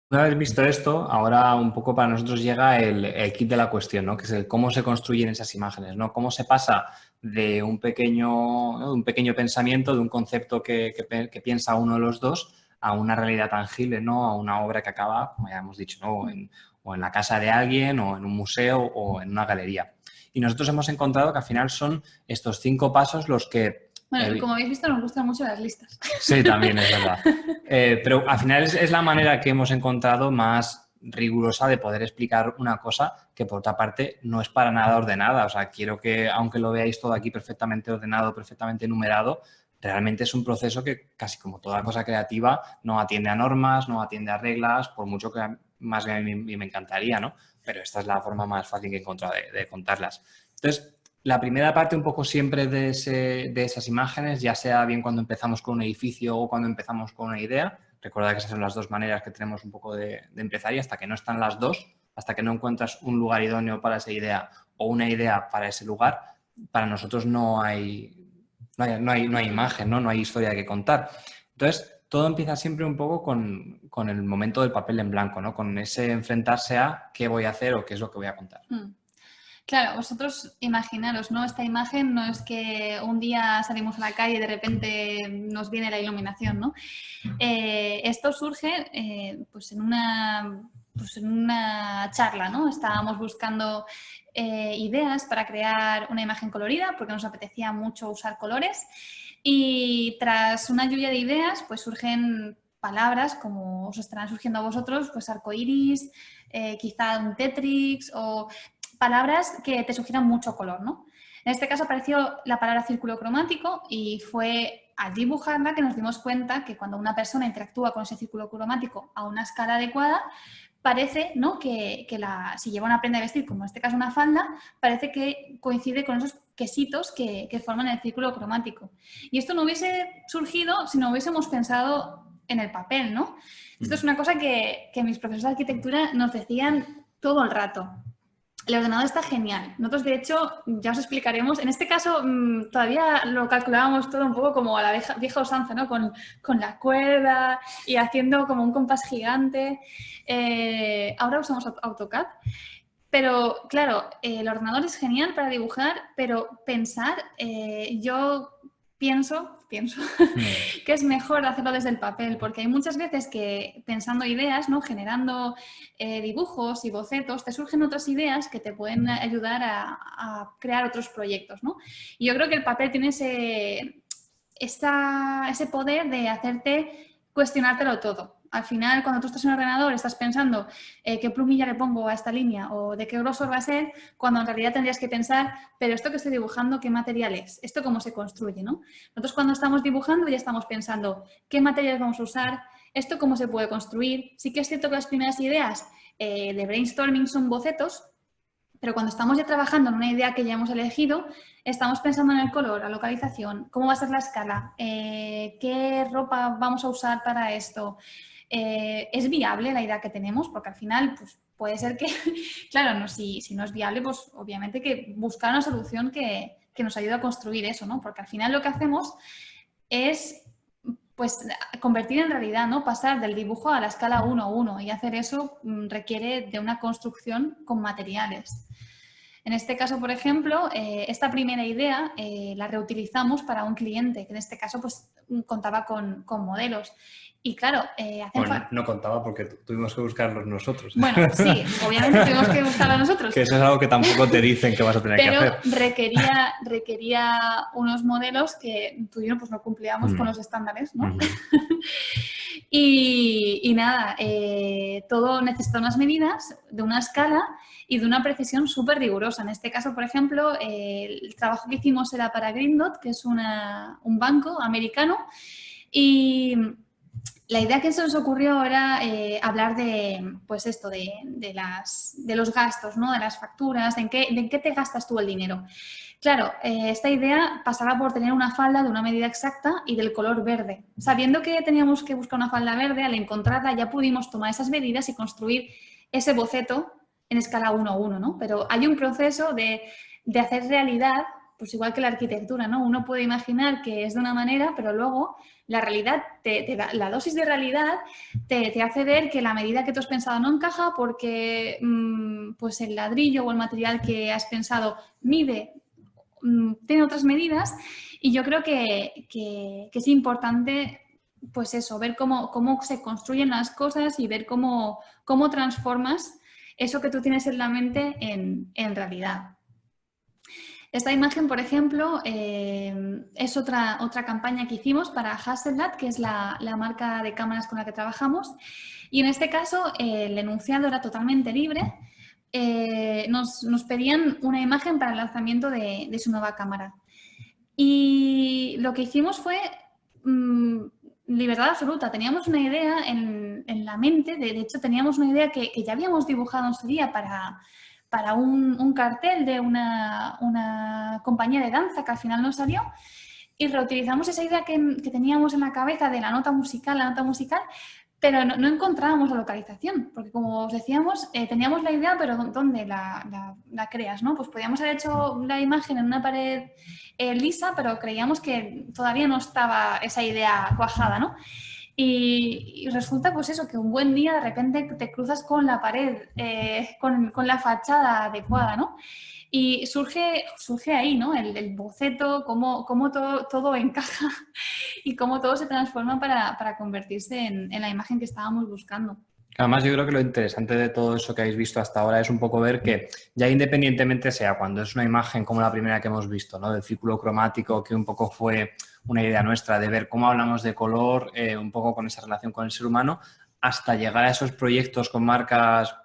Una vez visto esto, ahora un poco para nosotros llega el kit de la cuestión, ¿no? Que es el cómo se construyen esas imágenes, ¿no? Cómo se pasa de un pequeño, ¿no? De un pequeño pensamiento, de un concepto que piensa uno de los dos, a una realidad tangible, ¿no? A una obra que acaba, como ya hemos dicho, ¿no? O en la casa de alguien, o en un museo, o en una galería. Y nosotros hemos encontrado que al final son estos 5 pasos los que Bueno, como habéis visto, nos gustan mucho las listas. sí, también es verdad. Pero al final es la manera que hemos encontrado más rigurosa de poder explicar una cosa que por otra parte no es para nada ordenada. O sea, quiero que, aunque lo veáis todo aquí perfectamente ordenado, perfectamente enumerado, realmente es un proceso que casi como toda cosa creativa no atiende a normas, no atiende a reglas, por mucho que más bien a mí me encantaría, ¿no? Pero esta es la forma más fácil que he encontrado de contarlas. Entonces, la primera parte un poco siempre de esas imágenes, ya sea bien cuando empezamos con un edificio o cuando empezamos con una idea, recuerda que esas son las dos maneras que tenemos un poco de empezar y hasta que no están las dos, hasta que no encuentras un lugar idóneo para esa idea o una idea para ese lugar, para nosotros no hay imagen, ¿no? No hay historia que contar. Entonces, todo empieza siempre un poco con el momento del papel en blanco, ¿no? Con ese enfrentarse a qué voy a hacer o qué es lo que voy a contar. Claro, vosotros imaginaros, ¿no? Esta imagen no es que un día salimos a la calle y de repente nos viene la iluminación, ¿no? Esto surge pues en una charla, ¿no? Estábamos buscando ideas para crear una imagen colorida porque nos apetecía mucho usar colores y tras una lluvia de ideas pues surgen palabras como os estarán surgiendo a vosotros, pues arcoiris, quizá un Tetrix o palabras que te sugieran mucho color, ¿no? En este caso apareció la palabra círculo cromático y fue al dibujarla que nos dimos cuenta que cuando una persona interactúa con ese círculo cromático a una escala adecuada, parece, ¿no?, que si lleva una prenda de vestir, como en este caso una falda, parece que coincide con esos quesitos que forman el círculo cromático. Y esto no hubiese surgido si no hubiésemos pensado en el papel, ¿no? Esto es una cosa que mis profesores de arquitectura nos decían todo el rato. El ordenador está genial. Nosotros, de hecho, ya os explicaremos. En este caso, todavía lo calculábamos todo un poco como a la vieja usanza, ¿no? Con la cuerda y haciendo como un compás gigante. Ahora usamos AutoCAD. Pero, claro, el ordenador es genial para dibujar, pero pensar, yo pienso que es mejor hacerlo desde el papel, porque hay muchas veces que pensando ideas, ¿no?, generando dibujos y bocetos, te surgen otras ideas que te pueden ayudar a crear otros proyectos, ¿no? Y yo creo que el papel tiene ese poder de hacerte cuestionártelo todo. Al final, cuando tú estás en un ordenador, estás pensando qué plumilla le pongo a esta línea o de qué grosor va a ser, cuando en realidad tendrías que pensar, pero esto que estoy dibujando, ¿qué material es? ¿Esto cómo se construye, no? Nosotros cuando estamos dibujando ya estamos pensando qué materiales vamos a usar, esto cómo se puede construir. Sí que es cierto que las primeras ideas de brainstorming son bocetos, pero cuando estamos ya trabajando en una idea que ya hemos elegido, estamos pensando en el color, la localización, cómo va a ser la escala, qué ropa vamos a usar para esto. ¿Es viable la idea que tenemos? Porque al final pues, puede ser que, claro, no, si no es viable, pues obviamente que buscar una solución que nos ayude a construir eso, ¿no? Porque al final lo que hacemos es pues convertir en realidad, ¿no? Pasar del dibujo a la escala 1:1 y hacer eso requiere de una construcción con materiales. En este caso, por ejemplo, esta primera idea la reutilizamos para un cliente, que en este caso pues, contaba con modelos. Y claro, Bueno, no contaba porque tuvimos que buscarlos nosotros. Bueno, sí, obviamente tuvimos que buscarlos nosotros. Que eso es algo que tampoco te dicen que vas a tener que hacer. Pero requería unos modelos que tú y yo pues, no cumplíamos con los estándares, ¿no? Y nada, todo necesita unas medidas de una escala y de una precisión súper rigurosa. En este caso, por ejemplo, el trabajo que hicimos era para Green Dot, que es un banco americano, y la idea que se nos ocurrió era hablar de, pues esto, de los gastos, ¿no? De las facturas, de en qué te gastas tú el dinero. Claro, esta idea pasaba por tener una falda de una medida exacta y del color verde. Sabiendo que teníamos que buscar una falda verde, al encontrarla ya pudimos tomar esas medidas y construir ese boceto en escala 1:1, ¿no? Pero hay un proceso de hacer realidad pues igual que la arquitectura, ¿no? Uno puede imaginar que es de una manera, pero luego la realidad, la dosis de realidad te hace ver que la medida que tú has pensado no encaja porque pues el ladrillo o el material que has pensado tiene otras medidas, y yo creo que es importante, pues eso, ver cómo se construyen las cosas y ver cómo transformas eso que tú tienes en la mente en realidad. Esta imagen, por ejemplo, es otra campaña que hicimos para Hasselblad, que es la marca de cámaras con la que trabajamos. Y en este caso, el enunciado era totalmente libre. Nos pedían una imagen para el lanzamiento de su nueva cámara. Y lo que hicimos fue libertad absoluta. Teníamos una idea en la mente, de hecho teníamos una idea que ya habíamos dibujado en su día para un cartel de una compañía de danza que al final no salió, y reutilizamos esa idea que teníamos en la cabeza de la nota musical, pero no encontrábamos la localización, porque como os decíamos, teníamos la idea, pero ¿dónde la creas, ¿no? Pues podíamos haber hecho la imagen en una pared lisa, pero creíamos que todavía no estaba esa idea cuajada, ¿no? Y resulta pues eso, que un buen día de repente te cruzas con la pared, con la fachada adecuada, ¿no? Y surge ahí, ¿no? El boceto, cómo todo encaja y cómo todo se transforma para convertirse en la imagen que estábamos buscando. Además, yo creo que lo interesante de todo eso que habéis visto hasta ahora es un poco ver que ya independientemente sea cuando es una imagen como la primera que hemos visto, ¿no? Del círculo cromático, que un poco fue una idea nuestra de ver cómo hablamos de color, un poco con esa relación con el ser humano, hasta llegar a esos proyectos con marcas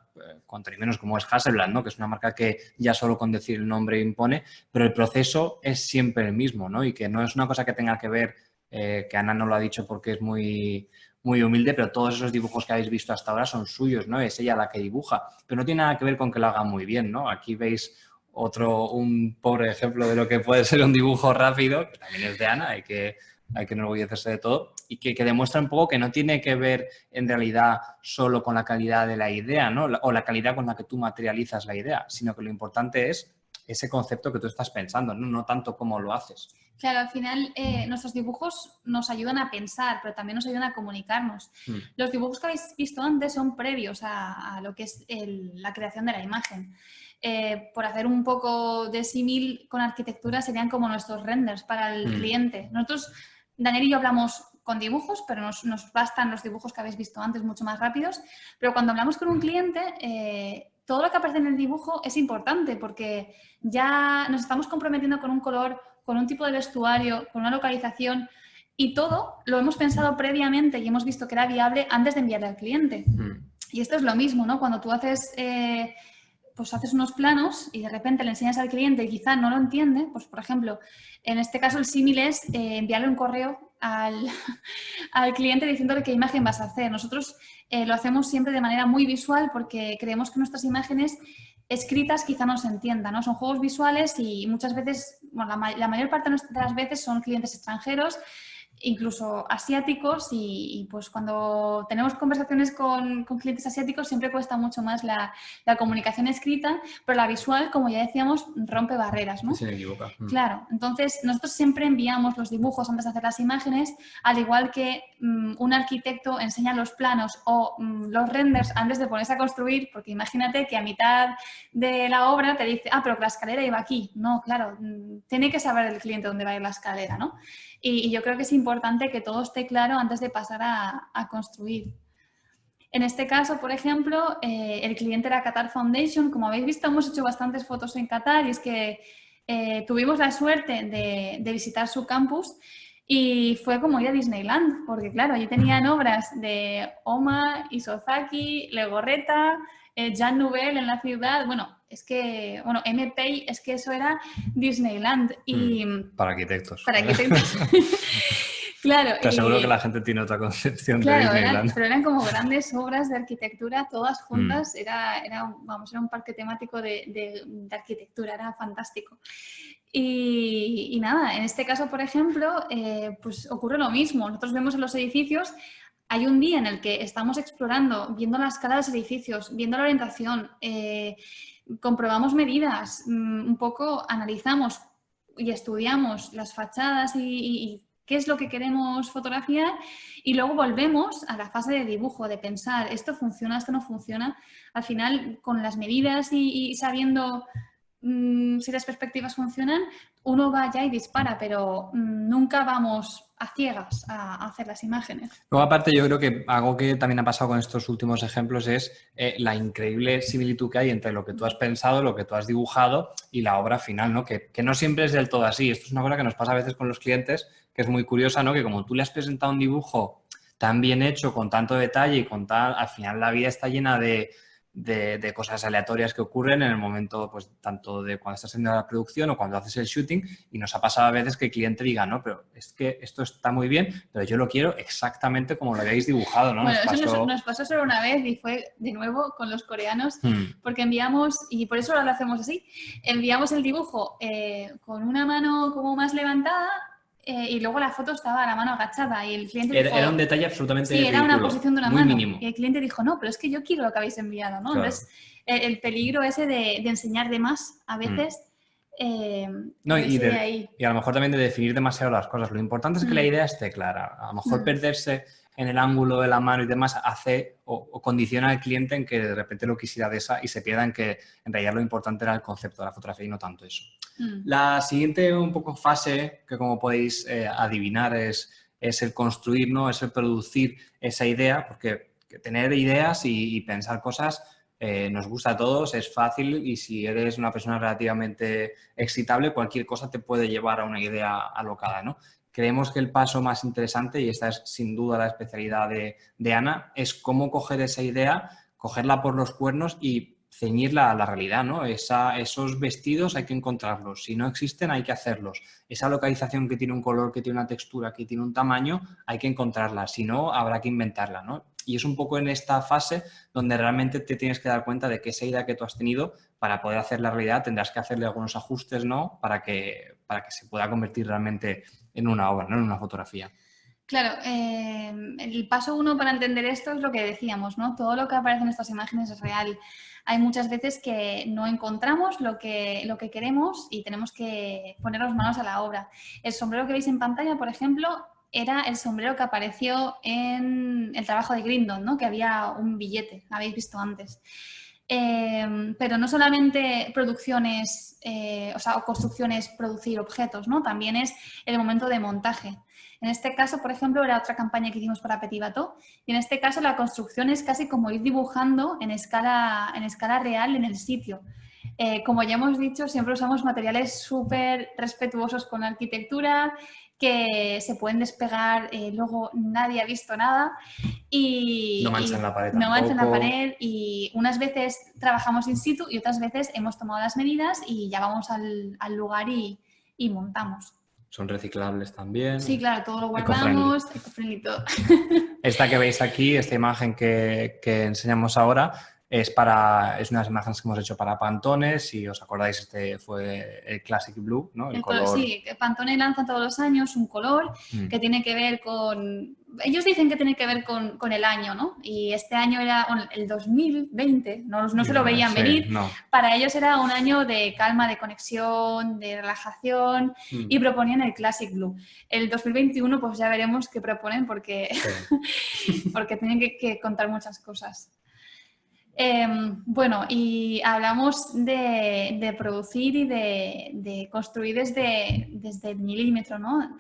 cuanto menos como es Hasselblad, ¿no? Que es una marca que ya solo con decir el nombre impone, pero el proceso es siempre el mismo, ¿no? Y que no es una cosa que tenga que ver, que Ana no lo ha dicho porque es muy humilde, pero todos esos dibujos que habéis visto hasta ahora son suyos, ¿no? Es ella la que dibuja, pero no tiene nada que ver con que lo haga muy bien, ¿no? Aquí veis un pobre ejemplo de lo que puede ser un dibujo rápido, que también es de Ana, hay que enorgullecerse de todo, y que demuestra un poco que no tiene que ver en realidad solo con la calidad de la idea, ¿no? O la calidad con la que tú materializas la idea, sino que lo importante es ese concepto que tú estás pensando, no tanto cómo lo haces. Claro, al final nuestros dibujos nos ayudan a pensar, pero también nos ayudan a comunicarnos. Los dibujos que habéis visto antes son previos a lo que es la creación de la imagen. Por hacer un poco de símil con arquitectura, serían como nuestros renders para el cliente. Nosotros, Daniel y yo, hablamos con dibujos, pero nos bastan los dibujos que habéis visto antes mucho más rápidos. Pero cuando hablamos con un cliente, todo lo que aparece en el dibujo es importante porque ya nos estamos comprometiendo con un color, con un tipo de vestuario, con una localización, y todo lo hemos pensado previamente y hemos visto que era viable antes de enviarle al cliente. Y esto es lo mismo, ¿no? Cuando tú haces unos planos y de repente le enseñas al cliente y quizá no lo entiende, pues por ejemplo, en este caso el símil es enviarle un correo al cliente diciéndole qué imagen vas a hacer. Nosotros lo hacemos siempre de manera muy visual porque creemos que nuestras imágenes escritas quizá no se entiendan, ¿no? Son juegos visuales y muchas veces, bueno, la mayor parte de las veces son clientes extranjeros, incluso asiáticos, y pues cuando tenemos conversaciones con clientes asiáticos siempre cuesta mucho más la comunicación escrita, pero la visual, como ya decíamos, rompe barreras, ¿no? Se me equivoca. Claro, entonces nosotros siempre enviamos los dibujos antes de hacer las imágenes, al igual que un arquitecto enseña los planos o los renders antes de ponerse a construir, porque imagínate que a mitad de la obra te dice, pero la escalera iba aquí. No, claro, tiene que saber el cliente dónde va a ir la escalera, ¿no? Y yo creo que es importante que todo esté claro antes de pasar a construir. En este caso, por ejemplo, el cliente era Qatar Foundation. Como habéis visto, hemos hecho bastantes fotos en Qatar y es que tuvimos la suerte de visitar su campus y fue como ir a Disneyland, porque claro, allí tenían obras de Oma, Isozaki, Legorreta, Jean Nouvel en la ciudad. Bueno, MP, es que eso era Disneyland. Y, para arquitectos. Para arquitectos. Claro. Te aseguro que la gente tiene otra concepción de Disneyland. Pero eran como grandes obras de arquitectura, todas juntas. Era un parque temático de arquitectura, era fantástico. Y nada, en este caso, por ejemplo, pues ocurre lo mismo. Nosotros vemos en los edificios, hay un día en el que estamos explorando, viendo la escala de los edificios, viendo la orientación, comprobamos medidas, un poco analizamos y estudiamos las fachadas y qué es lo que queremos fotografiar, y luego volvemos a la fase de dibujo, de pensar, esto funciona, esto no funciona. Al final, con las medidas y sabiendo si las perspectivas funcionan, uno va ya y dispara, pero nunca vamos a ciegas a hacer las imágenes. Luego, aparte, yo creo que algo que también ha pasado con estos últimos ejemplos es la increíble similitud que hay entre lo que tú has pensado, lo que tú has dibujado y la obra final, ¿no? Que no siempre es del todo así. Esto es una cosa que nos pasa a veces con los clientes, que es muy curiosa, ¿no? Que como tú le has presentado un dibujo tan bien hecho, con tanto detalle y con tal, al final la vida está llena de cosas aleatorias que ocurren en el momento, pues tanto de cuando estás haciendo la producción o cuando haces el shooting, y nos ha pasado a veces que el cliente diga, no, pero es que esto está muy bien, pero yo lo quiero exactamente como lo habéis dibujado, ¿no? Bueno, eso nos pasó solo una vez y fue de nuevo con los coreanos, porque enviamos, y por eso ahora lo hacemos así, enviamos el dibujo con una mano como más levantada, y luego la foto estaba a la mano agachada y el cliente dijo... Era un detalle absolutamente ridículo, era una posición de una muy mano. mínimo. Y el cliente dijo, no, pero es que yo quiero lo que habéis enviado, ¿no? Claro. Entonces, el peligro ese de enseñar de más a veces... No, y a lo mejor también de definir demasiado las cosas. Lo importante es que la idea esté clara. A lo mejor perderse en el ángulo de la mano y demás hace o condiciona al cliente en que de repente lo quisiera de esa y se pierda en que en realidad lo importante era el concepto de la fotografía y no tanto eso. La siguiente un poco fase, que como podéis adivinar, es el construir, ¿no? Es el producir esa idea, porque tener ideas y pensar cosas nos gusta a todos, es fácil, y si eres una persona relativamente excitable, cualquier cosa te puede llevar a una idea alocada, ¿no? Creemos que el paso más interesante, y esta es sin duda la especialidad de Ana, es cómo coger esa idea, cogerla por los cuernos y ceñirla a la realidad, ¿no? Esos vestidos hay que encontrarlos. Si no existen, hay que hacerlos. Esa localización que tiene un color, que tiene una textura, que tiene un tamaño, hay que encontrarla. Si no, habrá que inventarla, ¿no? Y es un poco en esta fase donde realmente te tienes que dar cuenta de que esa idea que tú has tenido, para poder hacer la realidad, tendrás que hacerle algunos ajustes, ¿no? Para que se pueda convertir realmente en una obra, ¿no? En una fotografía. Claro, el paso 1 para entender esto es lo que decíamos, ¿no? Todo lo que aparece en estas imágenes es real. Hay muchas veces que no encontramos lo que queremos y tenemos que ponernos manos a la obra. El sombrero que veis en pantalla, por ejemplo, era el sombrero que apareció en el trabajo de Grindon, ¿no? Que había un billete, lo habéis visto antes. Pero no solamente producciones, o construcciones, producir objetos, ¿no? También es el momento de montaje. En este caso, por ejemplo, era otra campaña que hicimos para Petit Bateau, y en este caso la construcción es casi como ir dibujando en escala real en el sitio. Como ya hemos dicho, siempre usamos materiales súper respetuosos con la arquitectura, que se pueden despegar, luego nadie ha visto nada. Y no manchan la pared tampoco. No manchan la pared, y unas veces trabajamos in situ y otras veces hemos tomado las medidas y ya vamos al lugar y montamos. Son reciclables también. Sí, claro, todo lo guardamos, eco-friendly todo. Esta que veis aquí, esta imagen que enseñamos ahora, es unas imágenes que hemos hecho para Pantone. Si os acordáis, este fue el Classic Blue, ¿no? El color... Sí, Pantone lanza todos los años un color que tiene que ver con... Ellos dicen que tiene que ver con el año, ¿no? Y este año era el 2020, no se lo veían venir. No. Para ellos era un año de calma, de conexión, de relajación, y proponían el Classic Blue. El 2021 pues ya veremos qué proponen, porque, porque tienen que contar muchas cosas. Bueno, y hablamos de producir y de construir desde el milímetro, ¿no?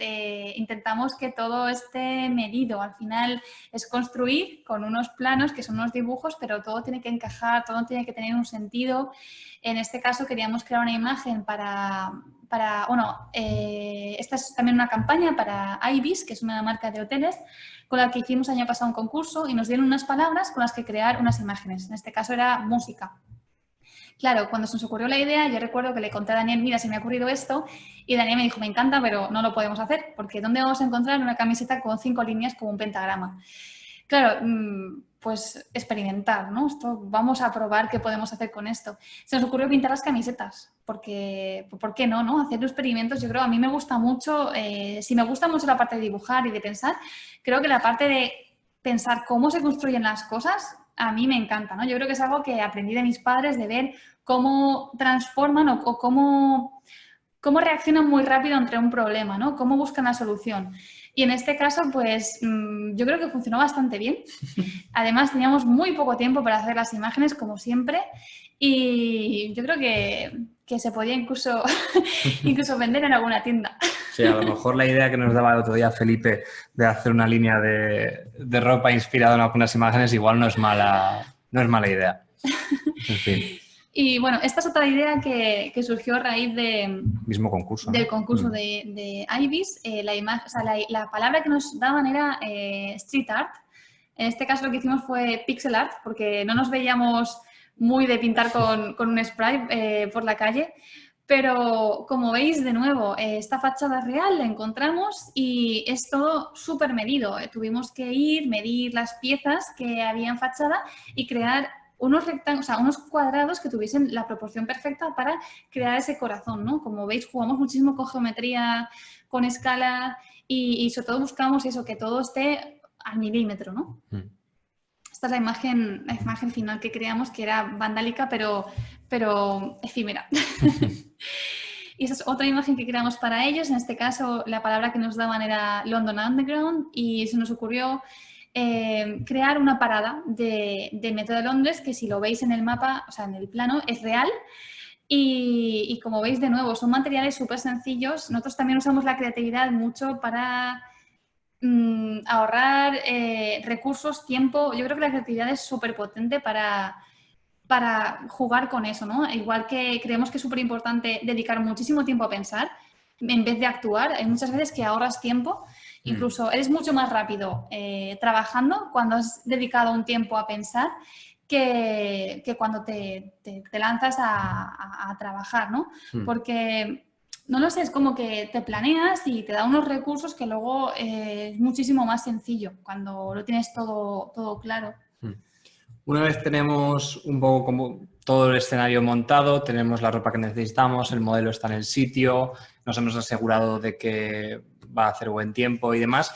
Intentamos que todo esté medido. Al final es construir con unos planos que son unos dibujos, pero todo tiene que encajar, todo tiene que tener un sentido. En este caso queríamos crear una imagen esta es también una campaña para Ibis, que es una marca de hoteles, con la que hicimos el año pasado un concurso y nos dieron unas palabras con las que crear unas imágenes. En este caso era música. Claro, cuando se nos ocurrió la idea, yo recuerdo que le conté a Daniel, mira, se me ha ocurrido esto, y Daniel me dijo, me encanta, pero no lo podemos hacer, porque ¿dónde vamos a encontrar una camiseta con 5 líneas como un pentagrama? Claro, pues experimentar, ¿no? Vamos a probar qué podemos hacer con esto. Se nos ocurrió pintar las camisetas, porque ¿por qué no? Hacer experimentos, yo creo, a mí me gusta mucho, si me gusta mucho la parte de dibujar y de pensar, creo que la parte de pensar cómo se construyen las cosas, a mí me encanta, ¿no? Yo creo que es algo que aprendí de mis padres, de ver cómo transforman o cómo cómo reaccionan muy rápido ante un problema, ¿no? Cómo buscan la solución. Y en este caso, pues yo creo que funcionó bastante bien. Además, teníamos muy poco tiempo para hacer las imágenes, como siempre, y yo creo que se podía incluso vender en alguna tienda. Sí, a lo mejor la idea que nos daba el otro día Felipe de hacer una línea de ropa inspirada en algunas imágenes igual no es mala idea. En fin. Y bueno, esta es otra idea que surgió a raíz Mismo concurso, ¿no? del concurso de IBIS. La palabra que nos daban era street art. En este caso lo que hicimos fue pixel art, porque no nos veíamos muy de pintar con un spray por la calle. Pero como veis, de nuevo, esta fachada real la encontramos y es todo súper medido. Tuvimos que medir las piezas que había en fachada y crear unos rectángulos, o sea, unos cuadrados que tuviesen la proporción perfecta para crear ese corazón, ¿no? Como veis, jugamos muchísimo con geometría, con escala y sobre todo buscamos eso, que todo esté al milímetro, ¿no? Esta es la imagen final que creamos, que era vandálica, pero efímera. Y esa es otra imagen que creamos para ellos. En este caso, la palabra que nos daban era London Underground y se nos ocurrió crear una parada de Metro de Londres que, si lo veis en el mapa, o sea, en el plano, es real. Y como veis, de nuevo, son materiales súper sencillos. Nosotros también usamos la creatividad mucho para ahorrar recursos, tiempo. Yo creo que la creatividad es súper potente para jugar con eso, ¿no? Igual que creemos que es súper importante dedicar muchísimo tiempo a pensar en vez de actuar. Hay muchas veces que ahorras tiempo, incluso eres mucho más rápido trabajando cuando has dedicado un tiempo a pensar que cuando te lanzas a trabajar, ¿no? Porque, no lo sé, es como que te planeas y te da unos recursos que luego es muchísimo más sencillo cuando lo tienes todo claro. Una vez tenemos un poco como todo el escenario montado, tenemos la ropa que necesitamos, el modelo está en el sitio, nos hemos asegurado de que va a hacer buen tiempo y demás,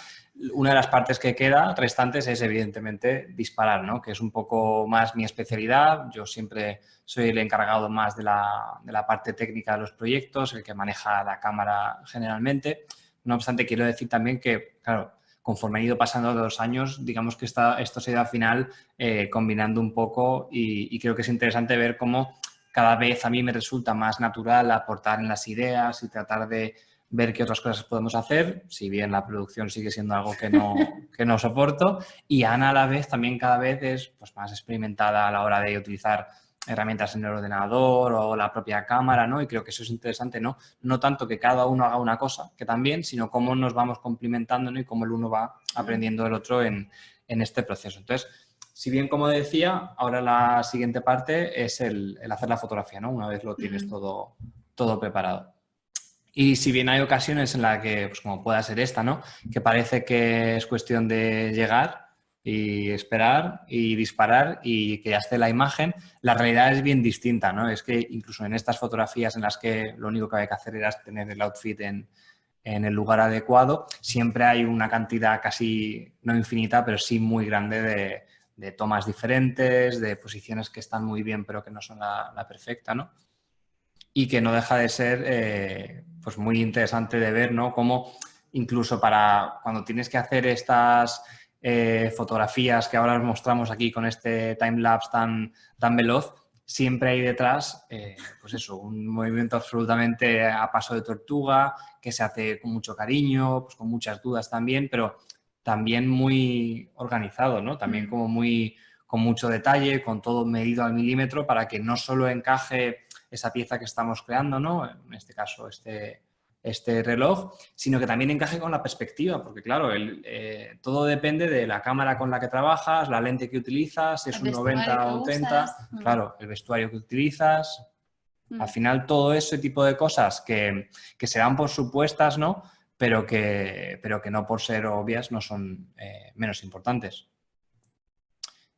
una de las partes que queda restantes es evidentemente disparar, ¿no? Que es un poco más mi especialidad. Yo siempre soy el encargado más de la parte técnica de los proyectos, el que maneja la cámara generalmente. No obstante, quiero decir también que, claro, conforme han ido pasando los años, digamos que esto se ha ido al final combinando un poco y creo que es interesante ver cómo cada vez a mí me resulta más natural aportar en las ideas y tratar de ver qué otras cosas podemos hacer, si bien la producción sigue siendo algo que no soporto. Y Ana a la vez también cada vez es pues, más experimentada a la hora de utilizar herramientas en el ordenador o la propia cámara, ¿no? Y creo que eso es interesante, ¿no? No tanto que cada uno haga una cosa, que también, sino cómo nos vamos complementando, ¿no? Y cómo el uno va aprendiendo del otro en este proceso. Entonces, si bien, como decía, ahora la siguiente parte es el hacer la fotografía, ¿no? Una vez lo tienes todo preparado. Y si bien hay ocasiones en las que, pues como pueda ser esta, ¿no? Que parece que es cuestión de llegar y esperar y disparar y que ya esté la imagen, la realidad es bien distinta, ¿no? Es que incluso en estas fotografías en las que lo único que había que hacer era tener el outfit en el lugar adecuado, siempre hay una cantidad casi, no infinita, pero sí muy grande de tomas diferentes, de posiciones que están muy bien pero que no son la perfecta, ¿no? Y que no deja de ser pues muy interesante de ver, ¿no? Cómo incluso para cuando tienes que hacer estas fotografías que ahora os mostramos aquí con este timelapse tan veloz, siempre hay detrás, pues eso, un movimiento absolutamente a paso de tortuga, que se hace con mucho cariño, pues con muchas dudas también, pero también muy organizado, ¿no? También como con mucho detalle, con todo medido al milímetro para que no solo encaje esa pieza que estamos creando, ¿no? En este caso, este reloj, sino que también encaje con la perspectiva, porque claro, todo depende de la cámara con la que trabajas, la lente que utilizas, si es un 90 o un 30, claro, el vestuario que utilizas. Al final, todo ese tipo de cosas que se dan por supuestas, ¿no? Pero que no por ser obvias no son menos importantes.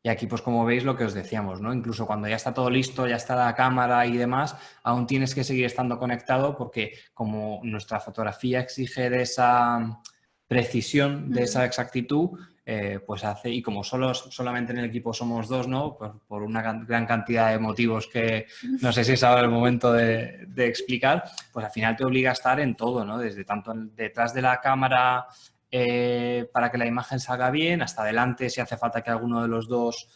Y aquí, pues como veis, lo que os decíamos, ¿no? Incluso cuando ya está todo listo, ya está la cámara y demás, aún tienes que seguir estando conectado porque como nuestra fotografía exige de esa precisión, de esa exactitud, pues hace, y como solamente en el equipo somos dos, ¿no? Por una gran cantidad de motivos que no sé si es ahora el momento de explicar, pues al final te obliga a estar en todo, ¿no? Desde tanto detrás de la cámara para que la imagen salga bien, hasta adelante si hace falta que alguno de los dos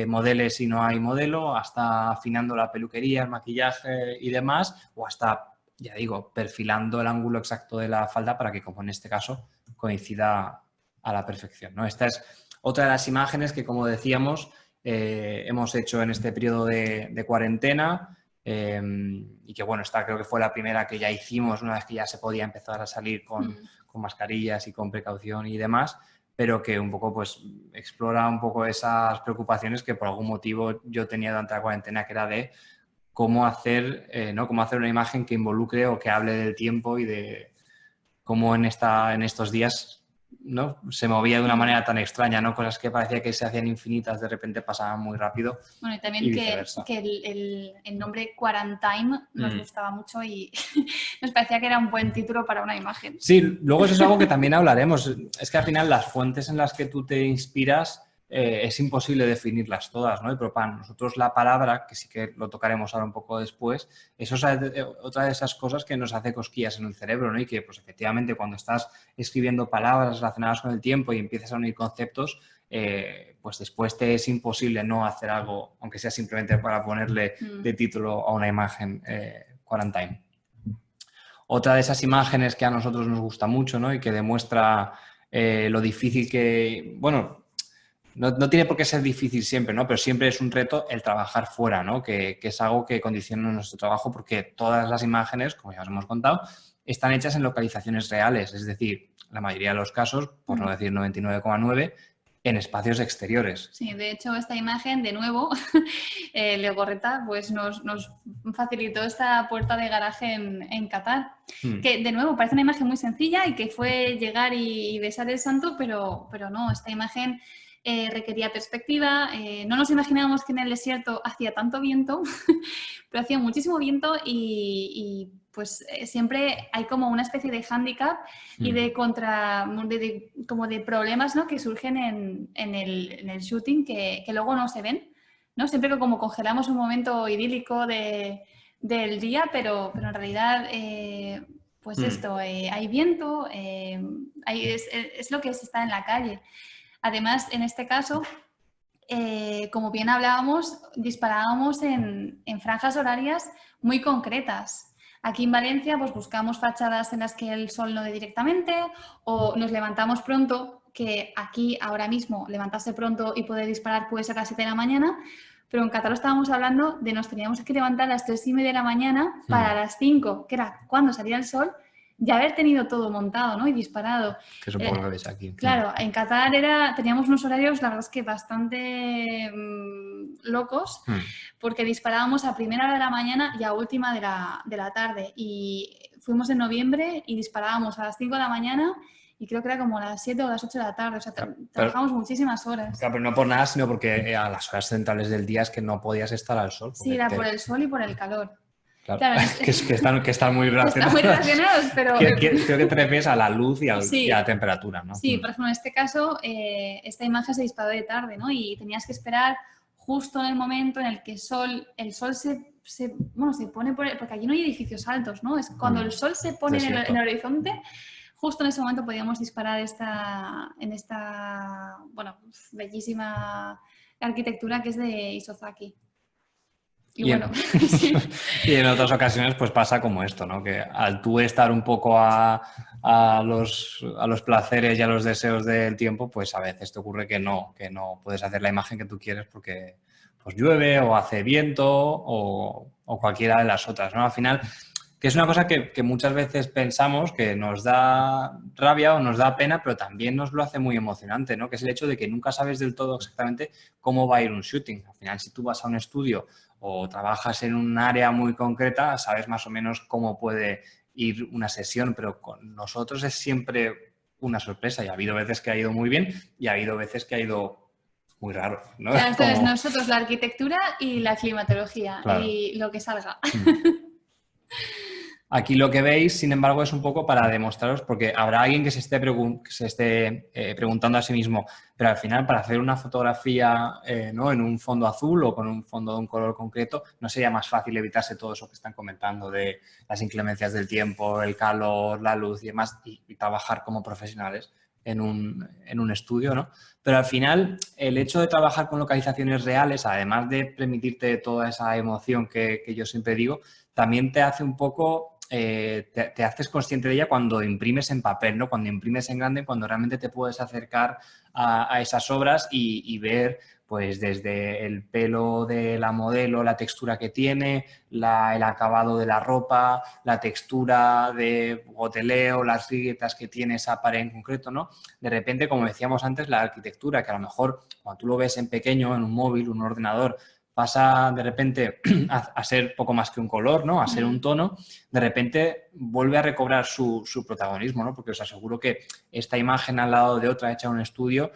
modele si no hay modelo, hasta afinando la peluquería, el maquillaje y demás, o hasta, ya digo, perfilando el ángulo exacto de la falda para que, como en este caso, coincida a la perfección, ¿no? Esta es otra de las imágenes que, como decíamos, hemos hecho en este periodo de cuarentena y que, bueno, esta creo que fue la primera que ya hicimos una vez que ya se podía empezar a salir con mascarillas y con precaución y demás, pero que un poco pues explora un poco esas preocupaciones que por algún motivo yo tenía durante la cuarentena, que era de cómo hacer, ¿no? Cómo hacer una imagen que involucre o que hable del tiempo y de cómo en estos días, ¿no? Se movía de una manera tan extraña, ¿no? Cosas que parecía que se hacían infinitas, de repente pasaban muy rápido. Bueno, y también y viceversa. que el nombre Quarantine nos gustaba mucho y nos parecía que era un buen título para una imagen. Sí, luego eso es algo que también hablaremos. Es que al final las fuentes en las que tú te inspiras es imposible definirlas todas, ¿no? Pero para nosotros la palabra, que sí que lo tocaremos ahora un poco después, eso es otra de esas cosas que nos hace cosquillas en el cerebro, ¿no? Y que, pues efectivamente, cuando estás escribiendo palabras relacionadas con el tiempo y empiezas a unir conceptos, pues después te es imposible no hacer algo, aunque sea simplemente para ponerle de título a una imagen Quarantine. Otra de esas imágenes que a nosotros nos gusta mucho, ¿no? Y que demuestra lo difícil que, bueno, no tiene por qué ser difícil siempre, ¿no? Pero siempre es un reto el trabajar fuera, ¿no? Que es algo que condiciona nuestro trabajo porque todas las imágenes, como ya os hemos contado, están hechas en localizaciones reales, es decir, la mayoría de los casos, por no decir 99,9%, en espacios exteriores. Sí, de hecho esta imagen, de nuevo, Legorreta pues nos facilitó esta puerta de garaje en Qatar, que de nuevo parece una imagen muy sencilla y que fue llegar y besar el santo, pero no, esta imagen requería perspectiva, no nos imaginábamos que en el desierto hacía tanto viento, pero hacía muchísimo viento y pues siempre hay como una especie de hándicap y como de problemas, ¿no? Que surgen en el shooting que luego no se ven, ¿no? Siempre que como congelamos un momento idílico del día, pero en realidad pues esto, hay viento, es lo que se está en la calle. Además, en este caso, como bien hablábamos, disparábamos en franjas horarias muy concretas. Aquí en Valencia pues buscamos fachadas en las que el sol no dé directamente o nos levantamos pronto, que aquí ahora mismo levantarse pronto y poder disparar puede ser a las 7 de la mañana, pero en Qatar estábamos hablando de nos teníamos que levantar a las 3:30 de la mañana para las 5, que era cuando salía el sol, y haber tenido todo montado, ¿no? Y disparado. Que es un poco lo que ves aquí. Claro, en Qatar teníamos unos horarios, la verdad es que bastante locos, porque disparábamos a primera hora de la mañana y a última de la tarde. Y fuimos en noviembre y disparábamos a las 5 de la mañana y creo que era como a las 7 o a las 8 de la tarde. O sea, trabajamos muchísimas horas. Claro, pero no por nada, sino porque a las horas centrales del día es que no podías estar al sol. Sí, era por el sol y por el calor. Claro, que están muy relacionados. Están muy relacionados, pero... Creo que te refieres a la luz y a la temperatura, ¿no? Sí, por ejemplo, en este caso, esta imagen se disparó de tarde, ¿no? Y tenías que esperar justo en el momento en el que el sol se pone porque allí no hay edificios altos, ¿no? Es cuando el sol se pone en el horizonte, justo en ese momento podíamos disparar en esta bellísima arquitectura que es de Isozaki. Y en otras ocasiones pues pasa como esto, ¿no? Que al tú estar un poco a los placeres y a los deseos del tiempo, pues a veces te ocurre que no puedes hacer la imagen que tú quieres porque pues llueve o hace viento o cualquiera de las otras, ¿no? Al final, que es una cosa que muchas veces pensamos que nos da rabia o nos da pena, pero también nos lo hace muy emocionante, ¿no? Que es el hecho de que nunca sabes del todo exactamente cómo va a ir un shooting. Al final, si tú vas a un estudio o trabajas en un área muy concreta, sabes más o menos cómo puede ir una sesión, pero con nosotros es siempre una sorpresa y ha habido veces que ha ido muy bien y ha habido veces que ha ido muy raro, ¿no? Claro, entonces nosotros la arquitectura y la climatología, claro, y lo que salga. Aquí lo que veis, sin embargo, es un poco para demostraros, porque habrá alguien que se esté, preguntando a sí mismo, pero al final para hacer una fotografía ¿no? en un fondo azul o con un fondo de un color concreto, ¿no sería más fácil evitarse todo eso que están comentando de las inclemencias del tiempo, el calor, la luz y demás, y trabajar como profesionales en un estudio, ¿no? Pero al final, el hecho de trabajar con localizaciones reales, además de permitirte toda esa emoción que yo siempre digo, también te hace un poco... te haces consciente de ella cuando imprimes en papel, ¿no? Cuando imprimes en grande, cuando realmente te puedes acercar a esas obras y ver pues desde el pelo de la modelo, la textura que tiene, el acabado de la ropa, la textura de goteleo, las grietas que tiene esa pared en concreto, ¿no? De repente, como decíamos antes, la arquitectura, que a lo mejor cuando tú lo ves en pequeño, en un móvil, un ordenador, pasa de repente a ser poco más que un color, ¿no? A ser un tono, de repente vuelve a recobrar su protagonismo, ¿no? Porque os aseguro que esta imagen al lado de otra hecha en un estudio,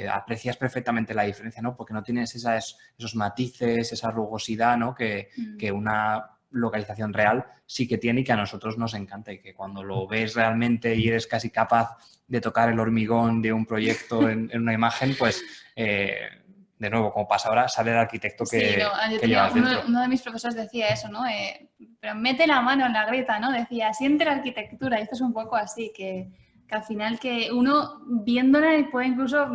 aprecias perfectamente la diferencia, ¿no? Porque no tienes esos matices, esa rugosidad, ¿no? Que una localización real sí que tiene y que a nosotros nos encanta y que cuando lo ves realmente y eres casi capaz de tocar el hormigón de un proyecto en una imagen, pues... de nuevo, como pasa ahora, sale el arquitecto que llevas dentro. Uno de mis profesores decía eso, ¿no? Pero mete la mano en la grieta, ¿no? Decía, siente la arquitectura. Y esto es un poco así, que al final que uno viéndola puede incluso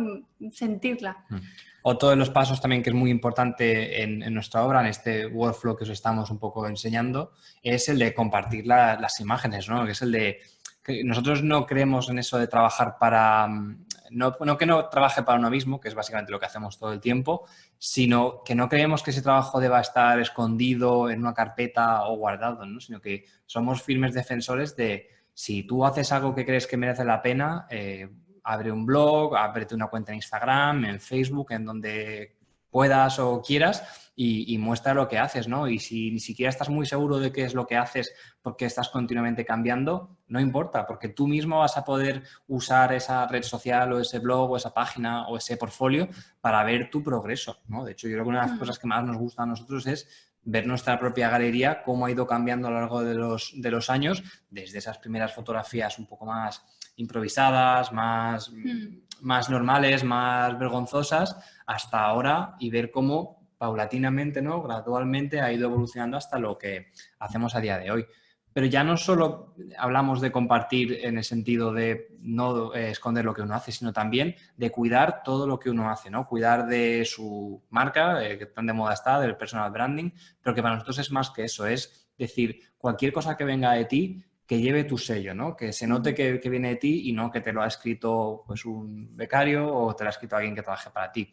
sentirla. Otro de los pasos también que es muy importante en nuestra obra, en este workflow que os estamos un poco enseñando, es el de compartir las imágenes, ¿no? Que es el de... que nosotros no creemos en eso de trabajar para... No que no trabaje para uno mismo, que es básicamente lo que hacemos todo el tiempo, sino que no creemos que ese trabajo deba estar escondido en una carpeta o guardado, ¿no? Sino que somos firmes defensores de si tú haces algo que crees que merece la pena, abre un blog, ábrete una cuenta en Instagram, en Facebook, en donde puedas o quieras y muestra lo que haces, ¿no? Y si ni siquiera estás muy seguro de qué es lo que haces porque estás continuamente cambiando, no importa, porque tú mismo vas a poder usar esa red social o ese blog o esa página o ese portfolio para ver tu progreso, ¿no? De hecho, yo creo que una de las cosas que más nos gusta a nosotros es ver nuestra propia galería, cómo ha ido cambiando a lo largo de los años, desde esas primeras fotografías un poco más improvisadas, más normales, más vergonzosas, hasta ahora y ver cómo paulatinamente, ¿no? Gradualmente ha ido evolucionando hasta lo que hacemos a día de hoy. Pero ya no solo hablamos de compartir en el sentido de no esconder lo que uno hace, sino también de cuidar todo lo que uno hace, ¿no? Cuidar de su marca, que tan de moda está, del personal branding, pero que para nosotros es más que eso, es decir, cualquier cosa que venga de ti, que lleve tu sello, ¿no? Que se note que viene de ti y no que te lo ha escrito pues, un becario o te lo ha escrito alguien que trabaje para ti.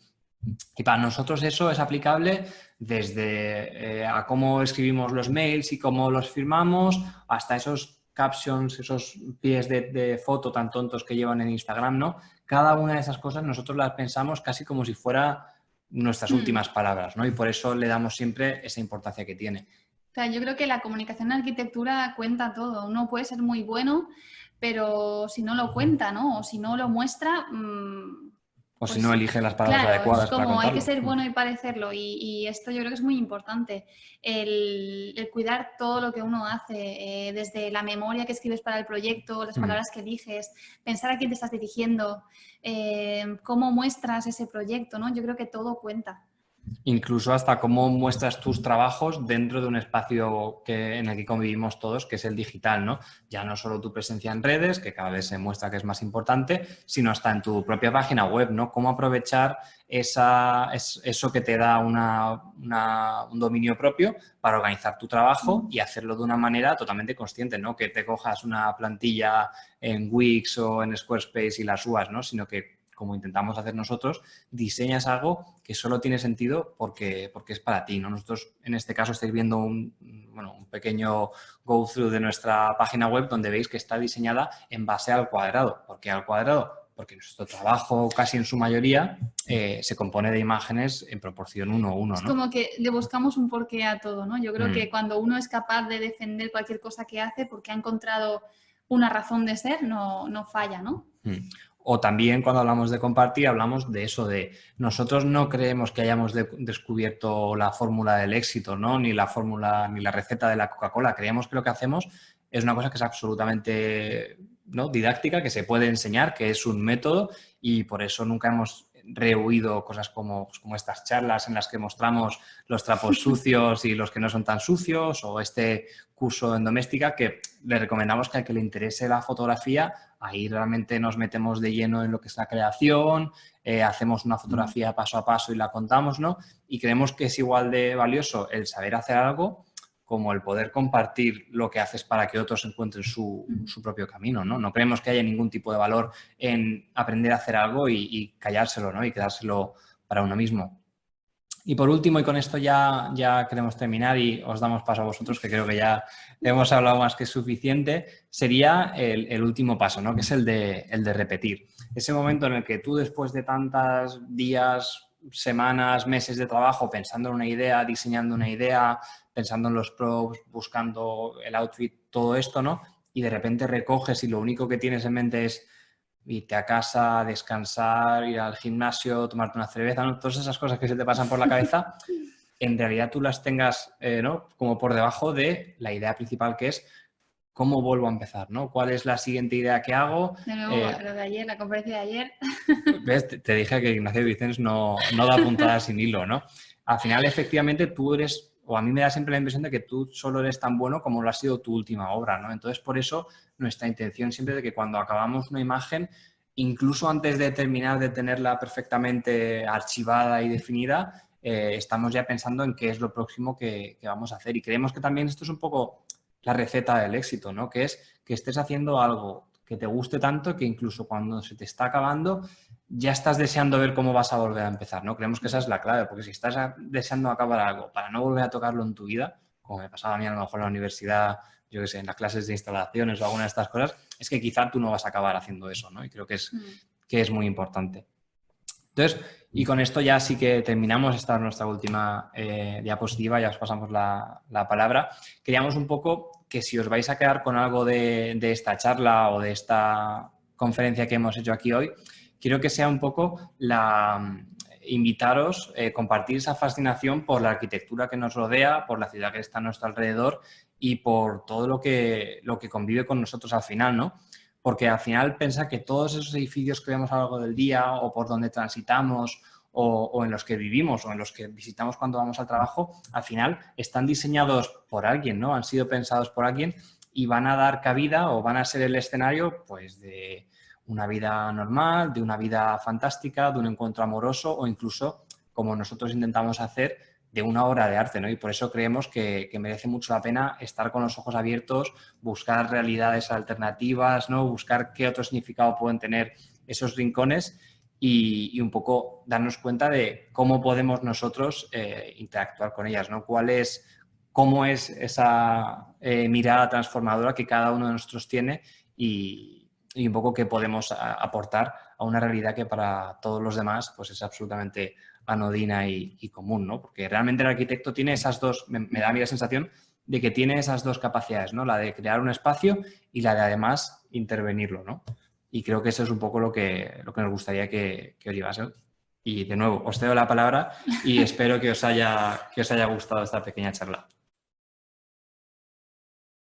Y para nosotros eso es aplicable desde a cómo escribimos los mails y cómo los firmamos, hasta esos captions, esos pies de foto tan tontos que llevan en Instagram, ¿no? Cada una de esas cosas nosotros las pensamos casi como si fuera nuestras últimas palabras, ¿no? Y por eso le damos siempre esa importancia que tiene. O sea, yo creo que la comunicación en arquitectura cuenta todo. Uno puede ser muy bueno, pero si no lo cuenta, ¿no? O si no lo muestra... O pues, si no elige las palabras adecuadas. Es como hay que ser bueno y parecerlo. Y esto yo creo que es muy importante. El cuidar todo lo que uno hace, desde la memoria que escribes para el proyecto, las palabras que eliges, pensar a quién te estás dirigiendo, cómo muestras ese proyecto, ¿no? Yo creo que todo cuenta. Incluso hasta cómo muestras tus trabajos dentro de un espacio en el que convivimos todos, que es el digital, ¿no? Ya no solo tu presencia en redes, que cada vez se muestra que es más importante, sino hasta en tu propia página web, ¿no? Cómo aprovechar eso que te da un dominio propio para organizar tu trabajo y hacerlo de una manera totalmente consciente, ¿no? Que te cojas una plantilla en Wix o en Squarespace y la subas, ¿no? Sino que como intentamos hacer nosotros, diseñas algo que solo tiene sentido porque es para ti, ¿no? Nosotros, en este caso, estáis viendo un pequeño go-through de nuestra página web donde veis que está diseñada en base al cuadrado. ¿Por qué al cuadrado? Porque nuestro trabajo, casi en su mayoría, se compone de imágenes en proporción 1:1, ¿no? Es como que le buscamos un porqué a todo, ¿no? Yo creo que cuando uno es capaz de defender cualquier cosa que hace porque ha encontrado una razón de ser, no falla, ¿no? O también cuando hablamos de compartir, hablamos de eso, de nosotros no creemos que hayamos descubierto la fórmula del éxito, ¿no? Ni la fórmula, ni la receta de la Coca-Cola. Creemos que lo que hacemos es una cosa que es absolutamente, ¿no?, didáctica, que se puede enseñar, que es un método, y por eso nunca hemos rehuido cosas como estas charlas en las que mostramos los trapos sucios y los que no son tan sucios, o este curso en doméstica que le recomendamos que al que le interese la fotografía, ahí realmente nos metemos de lleno en lo que es la creación, hacemos una fotografía paso a paso y la contamos, ¿no? Y creemos que es igual de valioso el saber hacer algo como el poder compartir lo que haces para que otros encuentren su propio camino, ¿no? No creemos que haya ningún tipo de valor en aprender a hacer algo y callárselo, ¿no? Y quedárselo para uno mismo. Y por último, y con esto ya queremos terminar y os damos paso a vosotros, que creo que ya hemos hablado más que suficiente, sería el último paso, ¿no? Que es el de repetir. Ese momento en el que tú, después de tantos días, semanas, meses de trabajo pensando en una idea, diseñando una idea, pensando en los props, buscando el outfit, todo esto, ¿no? Y de repente recoges y lo único que tienes en mente es irte a casa, descansar, ir al gimnasio, tomarte una cerveza, ¿no? Todas esas cosas que se te pasan por la cabeza, en realidad tú las tengas, ¿no?, como por debajo de la idea principal, que es cómo vuelvo a empezar, ¿no? ¿Cuál es la siguiente idea que hago? De nuevo, lo de ayer, la conferencia de ayer. ¿Ves? Te dije que Ignacio Vicens no da puntadas sin hilo, ¿no? Al final, efectivamente, tú eres, o a mí me da siempre la impresión de que tú solo eres tan bueno como lo ha sido tu última obra, ¿no? Entonces, por eso, nuestra intención siempre de que cuando acabamos una imagen, incluso antes de terminar de tenerla perfectamente archivada y definida, estamos ya pensando en qué es lo próximo que vamos a hacer. Y creemos que también esto es un poco la receta del éxito, ¿no? Que es que estés haciendo algo que te guste tanto que incluso cuando se te está acabando ya estás deseando ver cómo vas a volver a empezar, ¿no? Creemos que esa es la clave, porque si estás deseando acabar algo para no volver a tocarlo en tu vida, como me pasaba a mí a lo mejor en la universidad, yo qué sé, en las clases de instalaciones o alguna de estas cosas, es que quizá tú no vas a acabar haciendo eso, ¿no? Y creo que es muy importante. Entonces, y con esto ya sí que terminamos, esta es nuestra última diapositiva, ya os pasamos la palabra. Queríamos un poco que si os vais a quedar con algo de esta charla o de esta conferencia que hemos hecho aquí hoy, quiero que sea un poco invitaros a compartir esa fascinación por la arquitectura que nos rodea, por la ciudad que está a nuestro alrededor y por todo lo que convive con nosotros al final, ¿no? Porque al final pensa que todos esos edificios que vemos a lo largo del día o por donde transitamos o en los que vivimos o en los que visitamos cuando vamos al trabajo, al final están diseñados por alguien, ¿no? Han sido pensados por alguien y van a dar cabida o van a ser el escenario, pues, de una vida normal, de una vida fantástica, de un encuentro amoroso o incluso, como nosotros intentamos hacer, de una obra de arte, ¿no? Y por eso creemos que merece mucho la pena estar con los ojos abiertos, buscar realidades alternativas, ¿no? Buscar qué otro significado pueden tener esos rincones y un poco darnos cuenta de cómo podemos nosotros interactuar con ellas, ¿no? Cómo es esa mirada transformadora que cada uno de nosotros tiene y un poco qué podemos aportar a una realidad que para todos los demás pues es absolutamente anodina y común, ¿no? Porque realmente el arquitecto tiene esas dos, me da a mí la sensación de que tiene esas dos capacidades, ¿no? La de crear un espacio y la de además intervenirlo, ¿no? Y creo que eso es un poco lo que nos gustaría que os llevase. Y de nuevo, os cedo la palabra y espero que os haya gustado esta pequeña charla.